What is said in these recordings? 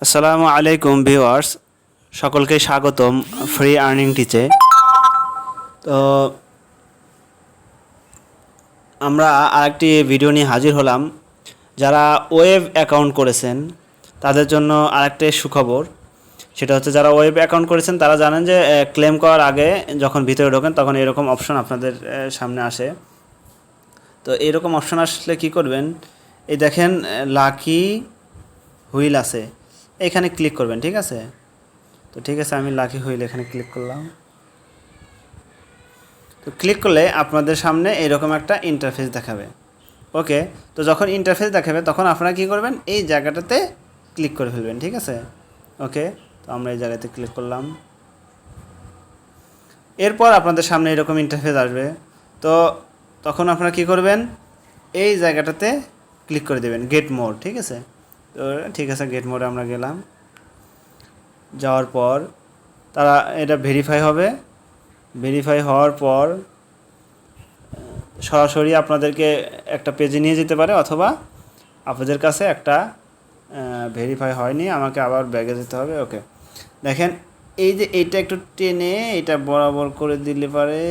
আসসালামু আলাইকুম ভিউয়ার্স, সকলকে স্বাগতম ফ্রি আর্নিং টিচে। তো আমরা আরেকটি ভিডিও নিয়ে হাজির হলাম। যারা ওয়েব অ্যাকাউন্ট করেছেন তাদের জন্য আরেকটি সুখবর। সেটা হচ্ছে, যারা ওয়েব অ্যাকাউন্ট করেছেন তারা জানেন যে ক্লেম করার আগে যখন ভিতরে ঢোকেন তখন এরকম অপশন আপনাদের সামনে আসে। তো এরকম অপশন আসলে কি করবেন, এই দেখেন লাকি হুইল আছে, এখানে ক্লিক করবেন। ঠিক আছে, তো ঠিক আছে, আমি লাকি হুইল এখানে ক্লিক করলাম। তো ক্লিক করলে আপনাদের সামনে এরকম একটা ইন্টারফেস দেখাবে। ওকে, তো যখন ইন্টারফেস দেখাবে তখন আপনারা কী করবেন, এই জায়গাটাতে ক্লিক করে ফেলবেন। ঠিক আছে, ওকে, তো আমরা এই জায়গাতে ক্লিক করলাম। এরপর আপনাদের সামনে এরকম ইন্টারফেস আসবে। তো তখন আপনারা কী করবেন, এই জায়গাটাতে ক্লিক করে দেবেন গেট মোর। ঠিক আছে, তো ঠিক আছে, গেট মোরে আমরা গেলাম। যাওয়ার পর তারা এটা ভেরিফাই হবে। ভেরিফাই হওয়ার পর সরাসরি আপনাদেরকে একটা পেজে নিয়ে যেতে পারে, অথবা আপনাদের কাছে একটা ভেরিফাই হয়নি, আমাকে আবার ব্যাগে যেতে হবে। ওকে, দেখেন এই যে এইটা একটু টেনে এটা বরাবর করে দিলে পারে,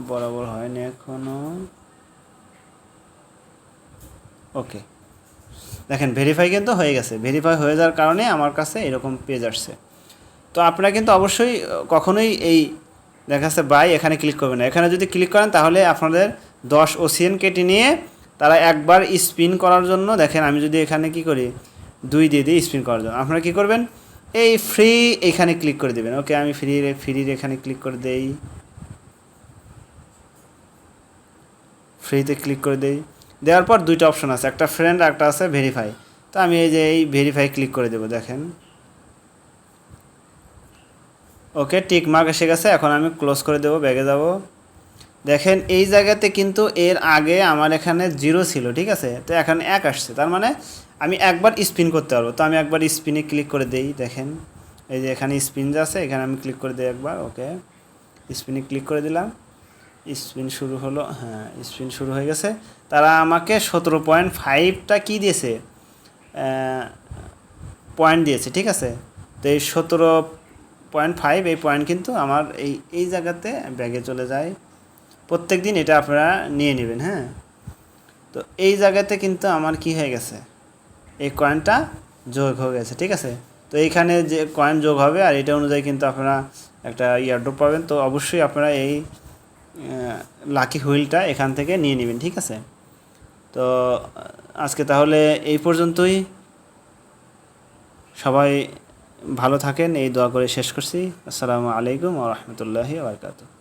বরাবর হয়নি এখনও। ওকে, দেখেন ভেরিফাই কিন্তু হয়ে গেছে। ভেরিফাই হয়ে যাওয়ার কারণে আমার কাছে এরকম পেজ আসছে। তো আপনারা কিন্তু অবশ্যই কখনোই এই দেখা যাচ্ছে বাই এখানে ক্লিক করবেন না। এখানে যদি ক্লিক করেন তাহলে আপনাদের 10 ওসিএন কেটে নিয়ে তারা একবার স্পিন করার জন্য, দেখেন আমি যদি এখানে কি করি 2 দিয়ে দিই স্পিন করার জন্য, আপনারা কী করবেন, এই ফ্রি এখানে ক্লিক করে দেবেন। ওকে, আমি ফ্রির এখানে ক্লিক করে দেই, ফ্রিতে ক্লিক করে দেই। দেওয়ার পর দুইটা অপশন আছে, একটা ফ্রেন্ড আর একটা আছে ভেরিফাই। তো আমি এই যে এই ভেরিফাই ক্লিক করে দেবো। দেখেন ওকে, টিক মার্ক এসে গেছে। এখন আমি ক্লোজ করে দেবো, ব্যাগে যাব। দেখেন এই জায়গাতে কিন্তু এর আগে আমার এখানে 0 ছিল। ঠিক আছে, তো এখানে 1 আসছে, তার মানে আমি একবার স্পিন করতে পারবো। তো আমি একবার স্পিনে ক্লিক করে দেই। দেখেন এই যে এখানে স্পিন আছে, এখানে আমি ক্লিক করে দিই একবার। ওকে, স্পিনে ক্লিক করে দিলাম, স্পিন শুরু হলো। হ্যাঁ, স্পিন শুরু হয়ে গেছে। তারা আমাকে 17.5টা কী দিয়েছে, পয়েন্ট দিয়েছে। ঠিক আছে, তো এই 17.5 এই পয়েন্ট কিন্তু আমার এই জায়গাতে ব্যাগে চলে যায়। প্রত্যেক দিন এটা আপনারা নিয়ে নেবেন। হ্যাঁ, তো এই জায়গাতে কিন্তু আমার কি হয়ে গেছে, এই কয়েনটা যোগ হয়ে গেছে। ঠিক আছে, তো এইখানে যে কয়েন যোগ হবে আর এটা অনুযায়ী কিন্তু আপনারা একটা ইয়ারড্রপ পাবেন। তো অবশ্যই আপনারা এই লাকি হুইলটা এখান থেকে নিয়ে নেবেন। ঠিক আছে, তো আজকে তাহলে এই পর্যন্তই। সবাই ভালো থাকেন, এই দোয়া করে শেষ করছি। আসসালামু আলাইকুম ওয়া রাহমাতুল্লাহি ওয়া বারাকাতুহু।